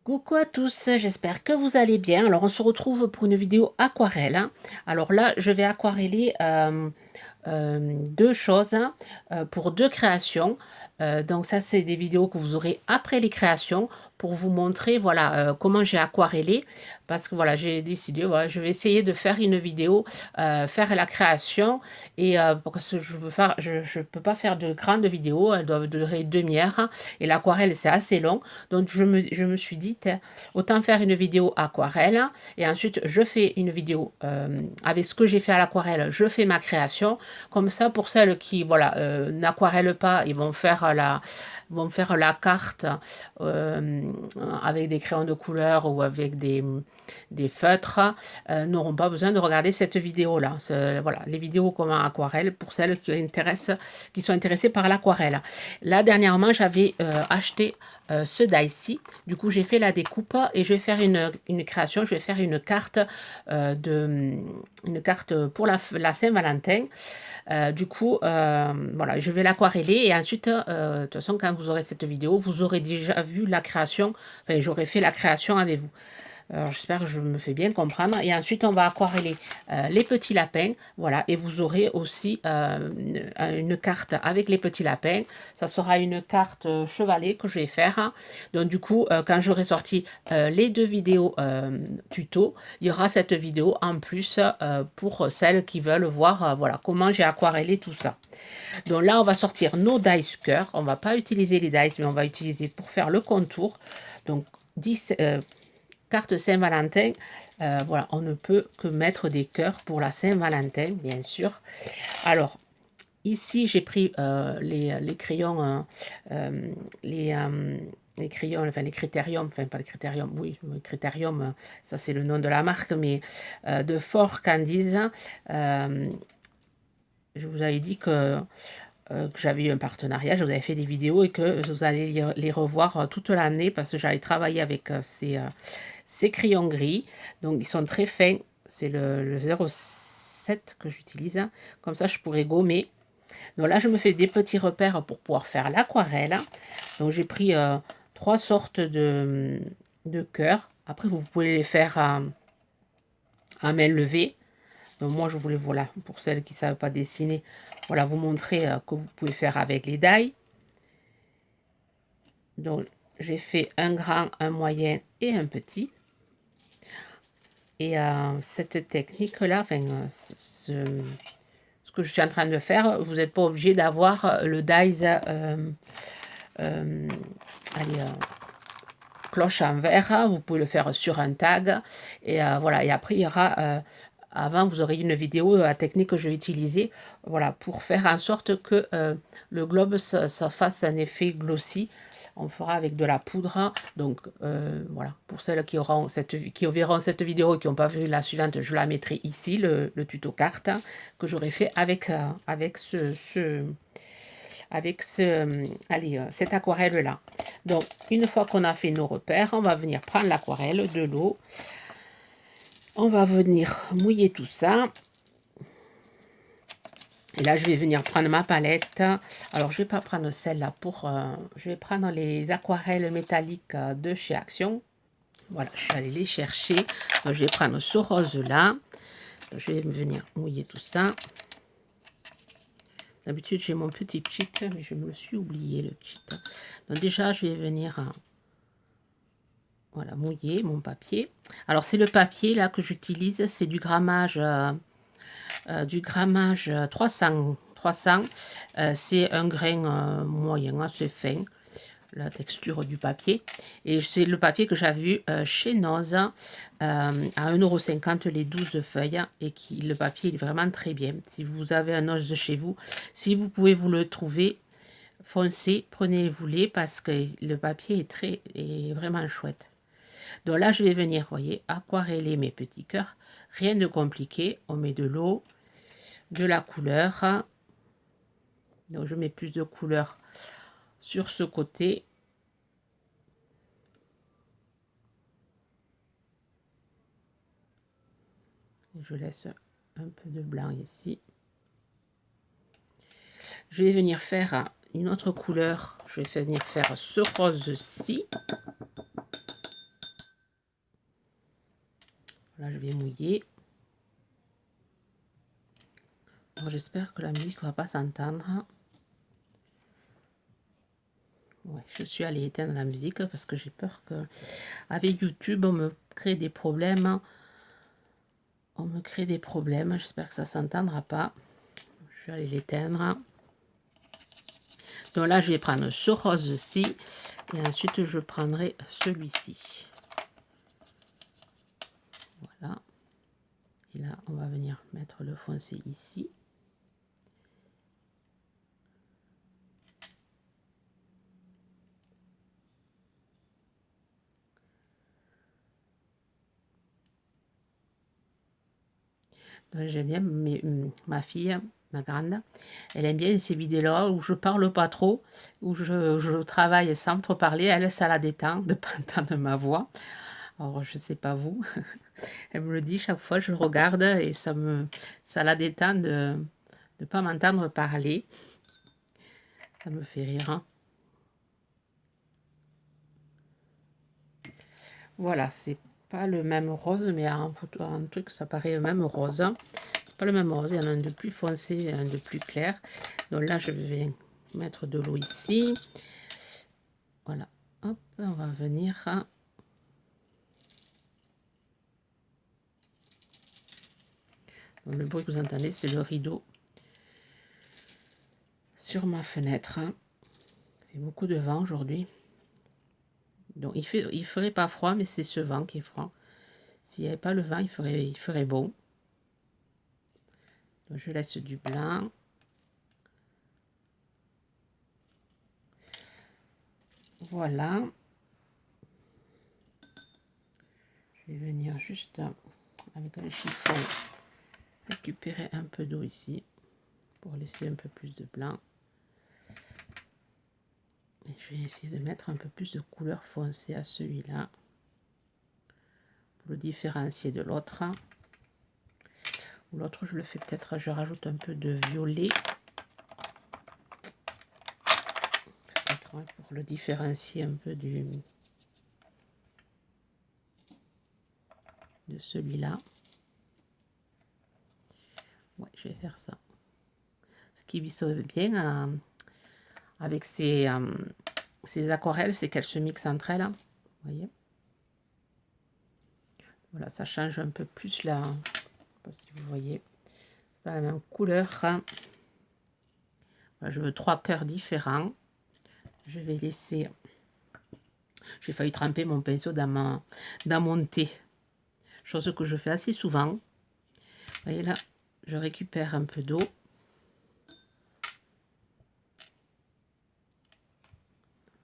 Coucou à tous, j'espère que vous allez bien. Alors on se retrouve pour une vidéo aquarelle, hein. Alors là, je vais aquareller deux choses, hein, pour deux créations. Donc ça, c'est des vidéos que vous aurez après les créations pour vous montrer, voilà, comment j'ai aquarellé. Parce que voilà, j'ai décidé, voilà, je vais essayer de faire une vidéo, faire la création. Et parce que je peux pas faire de grandes vidéos, elles doivent durer 1 demi-heure, hein. Et l'aquarelle, c'est assez long. Donc je me suis dit, autant faire une vidéo aquarelle. Et ensuite, je fais une vidéo avec ce que j'ai fait à l'aquarelle, je fais ma création. Comme ça, pour celles qui voilà, n'aquarellent pas, vont faire la carte avec des crayons de couleur ou avec des feutres, n'auront pas besoin de regarder cette vidéo-là. Voilà, les vidéos comme en aquarelle pour celles qui sont intéressées par l'aquarelle. Là, dernièrement, j'avais acheté ce die-ci. Du coup, j'ai fait la découpe et je vais faire une création. Je vais faire une carte pour la Saint-Valentin. Du coup, voilà, je vais l'aquareller et ensuite, de toute façon, quand vous aurez cette vidéo, vous aurez déjà vu la création, enfin, j'aurai fait la création avec vous. Alors, j'espère que je me fais bien comprendre. Et ensuite, on va aquareller les petits lapins. Voilà. Et vous aurez aussi une carte avec les petits lapins. Ça sera une carte chevalet que je vais faire. Donc, du coup, quand j'aurai sorti les deux vidéos tuto, il y aura cette vidéo en plus pour celles qui veulent voir voilà, comment j'ai aquarellé tout ça. Donc là, on va sortir nos dice cœur. On ne va pas utiliser les dice, mais on va utiliser pour faire le contour. Donc, 10 carte Saint-Valentin, voilà, on ne peut que mettre des cœurs pour la Saint-Valentin, bien sûr. Alors, ici, j'ai pris les crayons, les crayons, enfin les critériums, enfin pas les critériums, oui, le critérium, ça c'est le nom de la marque, mais de Fort Candies. Je vous avais dit que j'avais eu un partenariat, je vous avais fait des vidéos et que vous allez les revoir toute l'année parce que j'allais travailler avec ces crayons gris. Donc ils sont très fins, c'est le 07 que j'utilise. Comme ça je pourrais gommer. Donc là je me fais des petits repères pour pouvoir faire l'aquarelle. Donc j'ai pris 3 sortes de cœurs. Après vous pouvez les faire à main levée. Donc moi je voulais, voilà, pour celles qui ne savent pas dessiner, voilà, vous montrer que vous pouvez faire avec les die. Donc j'ai fait un grand, un moyen et un petit. Et cette technique-là, enfin, ce que je suis en train de faire, vous n'êtes pas obligé d'avoir le dies cloche en verre. Vous pouvez le faire sur un tag. Et voilà, et après il y aura... avant, vous aurez une vidéo, la technique que je vais utiliser, voilà, pour faire en sorte que le globe, ça fasse un effet glossy. On fera avec de la poudre. Donc, voilà, pour celles qui verront cette vidéo et qui n'ont pas vu la suivante, je la mettrai ici, le tuto carte que j'aurai fait avec cette aquarelle-là. Donc, une fois qu'on a fait nos repères, on va venir prendre l'aquarelle, de l'eau. On va venir mouiller tout ça. Et là, je vais venir prendre ma palette. Alors, je ne vais pas prendre celle-là je vais prendre les aquarelles métalliques de chez Action. Voilà, je suis allée les chercher. Donc, je vais prendre ce rose-là. Je vais venir mouiller tout ça. D'habitude, j'ai mon petit cheat, mais je me suis oublié le cheat. Donc, déjà, je vais venir... voilà, mouiller mon papier. Alors, c'est le papier là que j'utilise. C'est du grammage 300. C'est un grain moyen, assez fin, la texture du papier. Et c'est le papier que j'avais vu chez Noz à 1,50 € les 12 feuilles. Et le papier est vraiment très bien. Si vous avez un Noz chez vous, si vous pouvez vous le trouver, foncez, prenez-vous-les parce que le papier est vraiment chouette. Donc là, je vais venir, vous voyez, aquareller mes petits cœurs. Rien de compliqué. On met de l'eau, de la couleur. Donc, je mets plus de couleur sur ce côté. Je laisse un peu de blanc ici. Je vais venir faire une autre couleur. Je vais venir faire ce rose-ci. Là, je vais mouiller. J'espère que la musique ne va pas s'entendre. Ouais, je suis allée éteindre la musique parce que j'ai peur que avec YouTube, on me crée des problèmes. On me crée des problèmes. J'espère que ça ne s'entendra pas. Je suis allée l'éteindre. Donc là, je vais prendre ce rose-ci. Et ensuite, je prendrai celui-ci. Voilà. Et là, on va venir mettre le foncé ici. J'aime bien ma fille, ma grande, elle aime bien ces vidéos-là où je parle pas trop, où je travaille sans trop parler. Elle, ça la détend de pas entendre ma voix. Alors, je sais pas vous. Elle me le dit chaque fois, je regarde et ça la détend de ne pas m'entendre parler. Ça me fait rire. Hein. Voilà, c'est pas le même rose, mais en truc, ça paraît le même rose. C'est pas le même rose, il y en a un de plus foncé et un de plus clair. Donc là, je vais mettre de l'eau ici. Voilà, hop, on va venir à... Donc, le bruit que vous entendez, c'est le rideau sur ma fenêtre. Il fait beaucoup de vent aujourd'hui. Donc il ferait pas froid, mais c'est ce vent qui est froid. S'il n'y avait pas le vent, il ferait beau. Donc je laisse du blanc. Voilà. Je vais venir juste avec un chiffon récupérer un peu d'eau ici pour laisser un peu plus de blanc. Et je vais essayer de mettre un peu plus de couleur foncée à celui-là pour le différencier de l'autre. L'autre, je le fais peut-être, je rajoute un peu de violet. Peut-être pour le différencier un peu de celui-là. Ouais, je vais faire ça. Ce qui se bien avec ces aquarelles, c'est qu'elles se mixent entre elles. Vous voyez? Voilà, ça change un peu plus là. Je ne sais pas si vous voyez. C'est pas la même couleur. Voilà, je veux 3 cœurs différents. Je vais laisser... J'ai failli tremper mon pinceau dans mon thé. Chose que je fais assez souvent. Vous voyez là, je récupère un peu d'eau.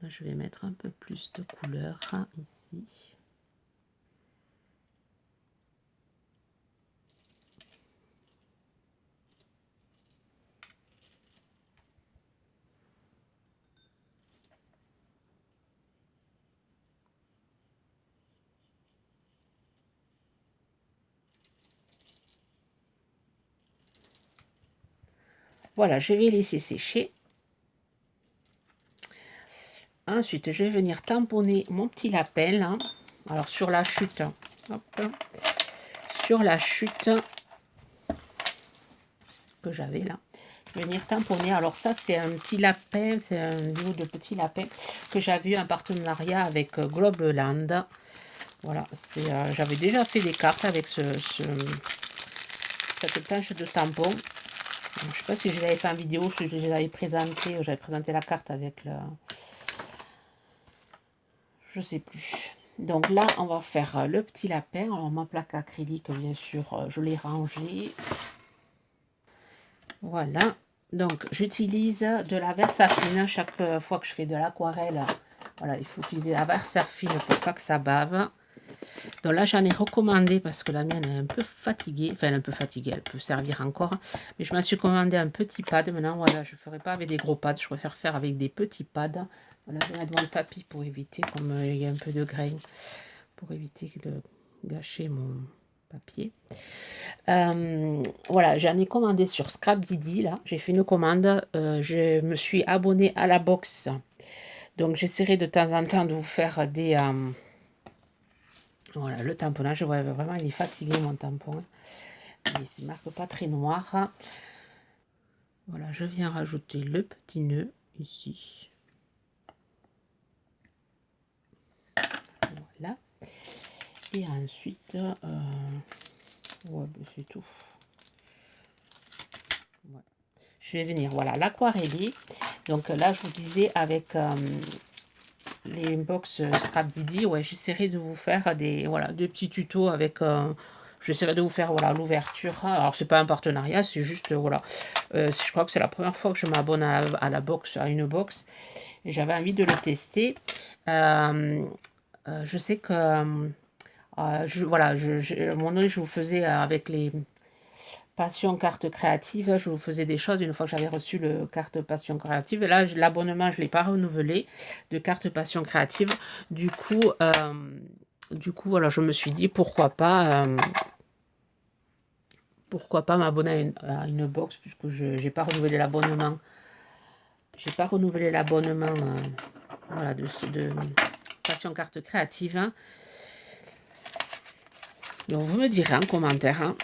Là, je vais mettre un peu plus de couleur ici. Voilà, je vais laisser sécher. Ensuite, je vais venir tamponner mon petit lapin là. Alors sur la chute, hop, sur la chute que j'avais là, je vais venir tamponner. Alors ça, c'est un petit lapin, c'est un duo de petits lapins que j'avais eu en partenariat avec Globeland. Voilà, j'avais déjà fait des cartes avec cette planche de tampon. Je ne sais pas si je l'avais fait en vidéo, si je les avais présenté, j'avais présenté la carte avec le... Je sais plus. Donc là, on va faire le petit lapin. Alors ma plaque acrylique, bien sûr, je l'ai rangée. Voilà. Donc j'utilise de la Versafine chaque fois que je fais de l'aquarelle. Voilà, il faut utiliser la Versafine pour pas que ça bave. Donc là, j'en ai recommandé parce que la mienne est un peu fatiguée. Enfin, elle est un peu fatiguée, elle peut servir encore. Mais je m'en suis commandé un petit pad. Maintenant, voilà, je ne ferai pas avec des gros pads. Je préfère faire avec des petits pads. Voilà, je vais mettre mon tapis pour éviter, comme il y a un peu de grain, pour éviter de gâcher mon papier. Voilà, j'en ai commandé sur Scrapdiddy. Là, j'ai fait une commande. Je me suis abonnée à la box. Donc, j'essaierai de temps en temps de vous faire Voilà, le tamponnage, je vois vraiment, il est fatigué mon tampon. Il ne marque pas très noir. Voilà, je viens rajouter le petit nœud ici. Voilà. Et ensuite, ouais, ben c'est tout. Ouais. Je vais venir, voilà, l'aquarellir. Donc là, je vous disais avec les box Scrap Didi, ouais, j'essaierai de vous faire des, voilà, deux petits tutos avec... j'essaierai de vous faire voilà l'ouverture. Alors c'est pas un partenariat, c'est juste voilà. Je crois que c'est la première fois que je m'abonne à la box, à une box. Et j'avais envie de le tester. Je sais que voilà, mon œil, je vous faisais avec les Passion Carte Créative, je vous faisais des choses une fois que j'avais reçu le carte Passion Créative. Et là, l'abonnement, je ne l'ai pas renouvelé de carte Passion Créative. Du coup, voilà, je me suis dit pourquoi pas m'abonner à une box puisque je n'ai pas renouvelé l'abonnement. J'ai pas renouvelé l'abonnement voilà, de Passion Carte Créative. Hein. Donc, vous me direz en commentaire. Hein.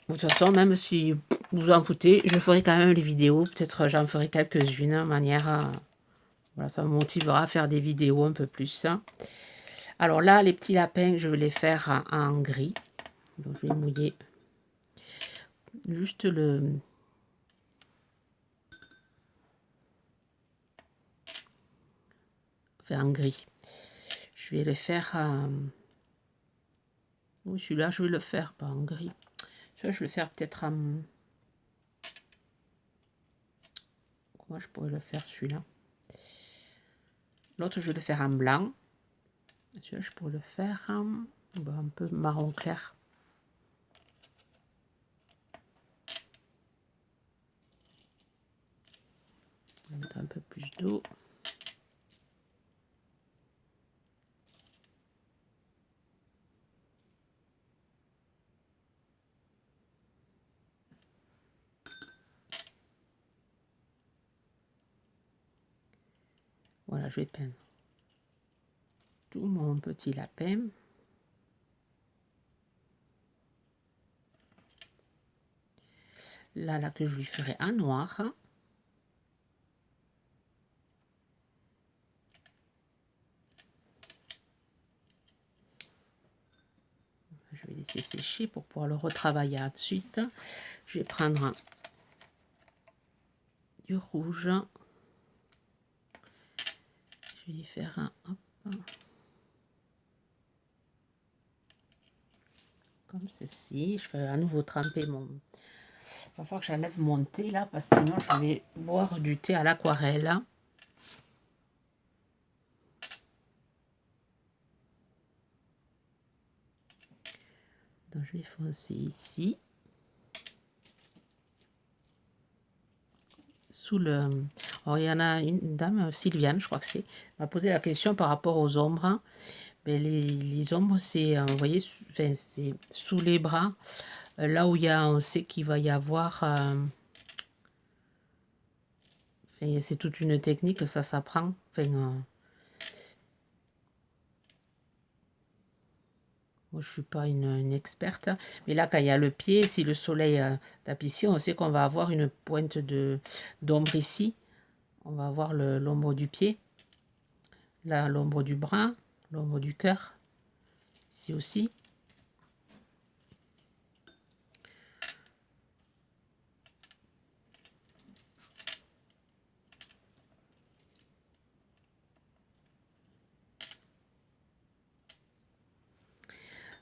De toute façon, même si vous en foutez, je ferai quand même les vidéos. Peut-être j'en ferai quelques-unes, de manière à... Voilà, ça me motivera à faire des vidéos un peu plus. Hein. Alors là, les petits lapins, je vais les faire en gris. Donc, je vais mouiller juste le... Enfin, en gris. Je vais le faire... Oui, celui-là, je vais le faire, pas en gris. Celui-là, je vais le faire peut-être en... Comment je pourrais le faire, celui-là? L'autre, je vais le faire en blanc. Celui-là, je pourrais le faire en... un peu marron clair. On va mettre un peu plus d'eau. Voilà, je vais peindre tout mon petit lapin. Là, que je lui ferai en noir. Je vais laisser sécher pour pouvoir le retravailler ensuite. Je vais prendre du rouge. Je vais y faire un hop, comme ceci. Je vais à nouveau tremper mon... Il va falloir que j'enlève mon thé là parce que sinon je vais boire du thé à l'aquarelle. Donc je vais foncer ici. Sous le... Alors il y en a une dame, Sylviane, je crois que c'est, m'a posé la question par rapport aux ombres. Mais les ombres, c'est, vous voyez, c'est sous les bras. Là où il y a, on sait qu'il va y avoir... c'est toute une technique, ça s'apprend. Enfin, moi, je suis pas une experte. Mais là, quand il y a le pied, si le soleil tape ici, on sait qu'on va avoir une pointe d'ombre ici. On va avoir l'ombre du pied. Là, l'ombre du bras, l'ombre du cœur. Ici aussi.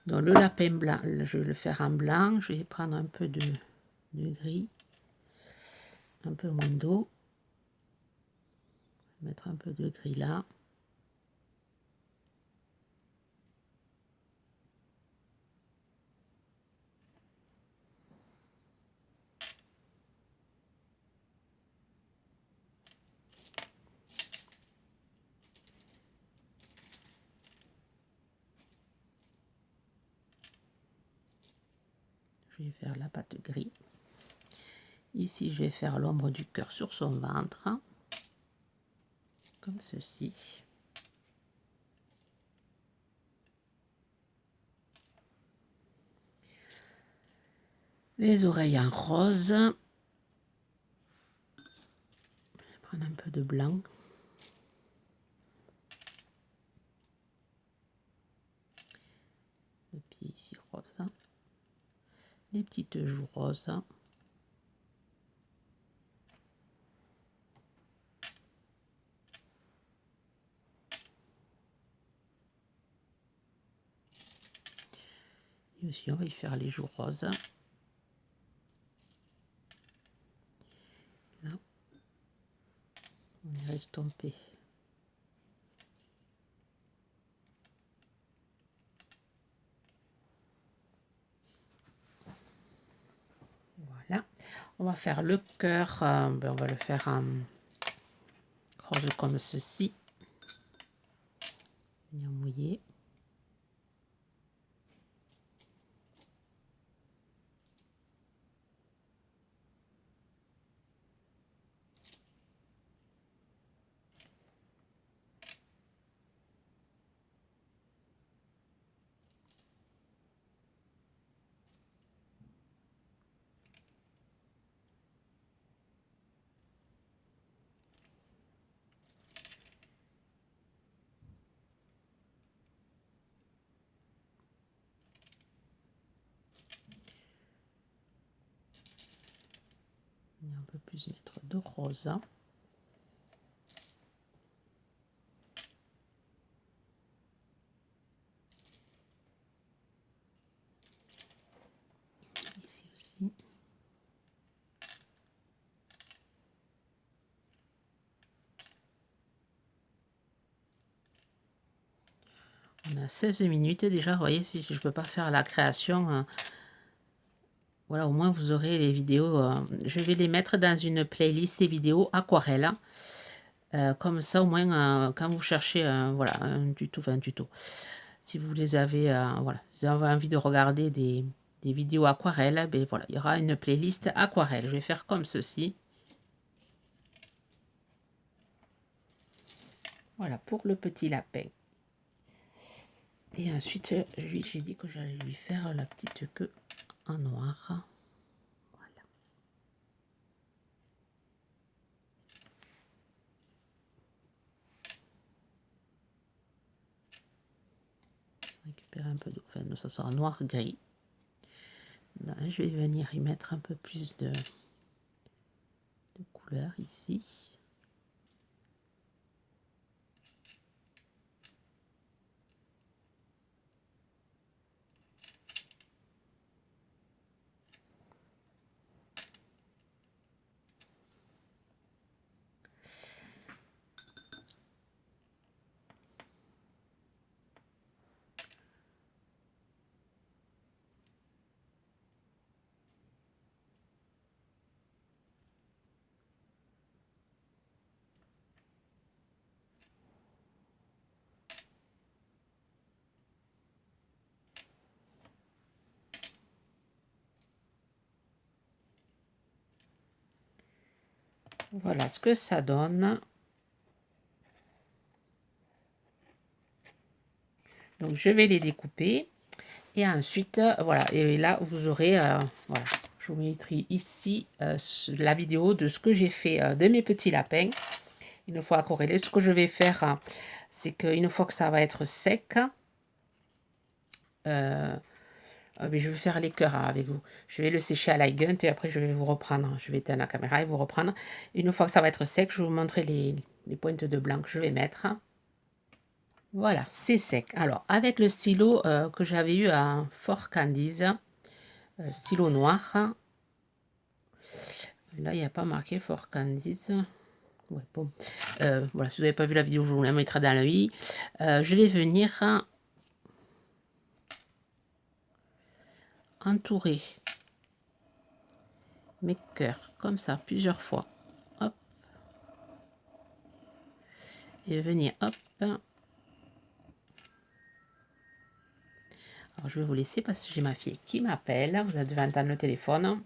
Donc le lapin blanc, je vais le faire en blanc. Je vais prendre un peu de gris. Un peu moins d'eau. Mettre un peu de gris là. Je vais faire la pâte gris. Ici, je vais faire l'ombre du cœur sur son ventre. Comme ceci. Les oreilles en rose. Je vais prendre un peu de blanc. Le pied ici rose. Les petites joues roses. Et aussi, on va y faire les joues roses. Là, on irait estomper. Voilà. On va faire le cœur. Ben on va le faire en rose comme ceci. Venir mouiller. Un peu plus mettre de rose. Ici aussi. On a 16 minutes déjà. Vous voyez, si je ne peux pas faire la création, voilà, au moins vous aurez les vidéos. Je vais les mettre dans une playlist des vidéos aquarelle. Comme ça, au moins, quand vous cherchez voilà, un tuto, enfin un tuto, si vous les avez, voilà, vous avez envie de regarder des vidéos aquarelles, ben voilà, il y aura une playlist aquarelle. Je vais faire comme ceci. Voilà, pour le petit lapin. Et ensuite, j'ai dit que j'allais lui faire la petite queue en noir. Voilà. Récupérer un peu d'eau, enfin, ça sera noir-gris. Je vais venir y mettre un peu plus de couleur ici. Voilà ce que ça donne. Donc je vais les découper et ensuite voilà, et là vous aurez voilà, je vous mettrai ici la vidéo de ce que j'ai fait de mes petits lapins une fois aquarellé. Ce que je vais faire, c'est qu'une fois que ça va être sec, mais je vais faire les cœurs avec vous. Je vais le sécher à l'iGunt et après je vais vous reprendre. Je vais éteindre la caméra et vous reprendre. Une fois que ça va être sec, je vais vous montrer les pointes de blanc que je vais mettre. Voilà, c'est sec. Alors, avec le stylo que j'avais eu à Fort Candies, stylo noir. Là, il n'y a pas marqué Fort Candies. Ouais, bon. Voilà, si vous n'avez pas vu la vidéo, je vous la mettrai dans l'œil. Je vais venir entourer mes cœurs comme ça plusieurs fois. Hop. Et venir, hop. Alors, je vais vous laisser parce que j'ai ma fille qui m'appelle. Vous devez entendre le téléphone.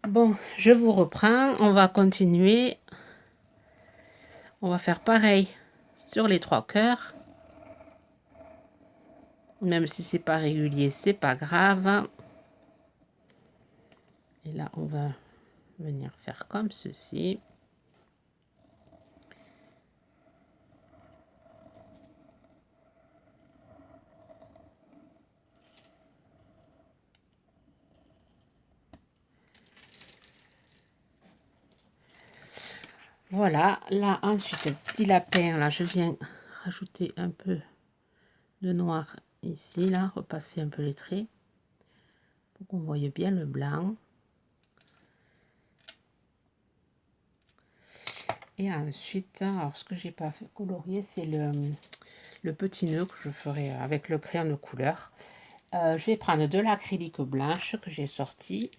Bon, je vous reprends. On va continuer. On va faire pareil sur les 3 cœurs. Même si c'est pas régulier, c'est pas grave. là, on va venir faire comme ceci. Voilà, là ensuite le petit lapin, là je viens rajouter un peu de noir ici, là, repasser un peu les traits pour qu'on voie bien le blanc. Et ensuite, alors ce que j'ai pas fait colorier, c'est le petit nœud que je ferai avec le crayon de couleur. Je vais prendre de l'acrylique blanche que j'ai sorti.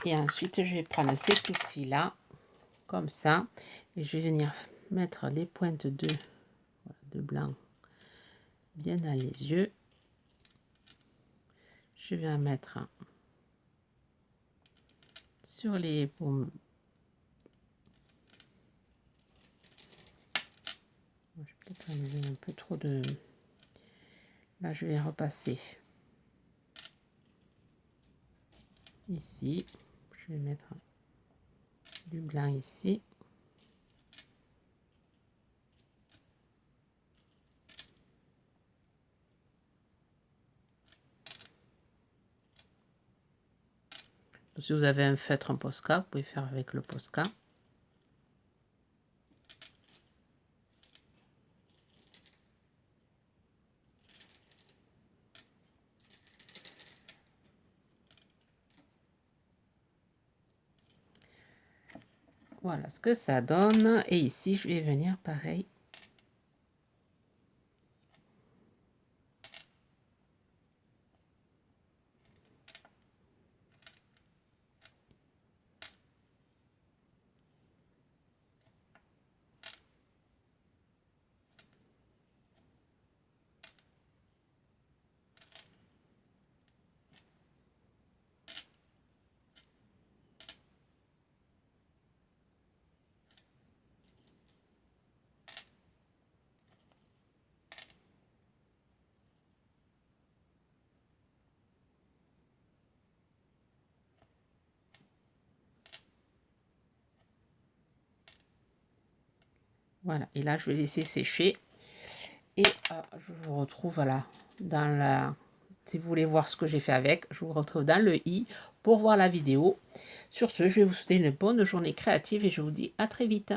Et ensuite, je vais prendre cet outil-là, comme ça. Et je vais venir mettre les pointes de blanc bien dans les yeux. Je vais en mettre sur les paumes. Je vais peut-être enlever un peu trop de... Là, je vais repasser ici. Je vais mettre du blanc ici. Si vous avez un feutre, un Posca, vous pouvez faire avec le Posca. Voilà ce que ça donne. Et ici, je vais venir pareil. Voilà, et là, je vais laisser sécher. Et je vous retrouve là, dans la... Si vous voulez voir ce que j'ai fait avec, je vous retrouve dans le i pour voir la vidéo. Sur ce, je vais vous souhaiter une bonne journée créative et je vous dis à très vite.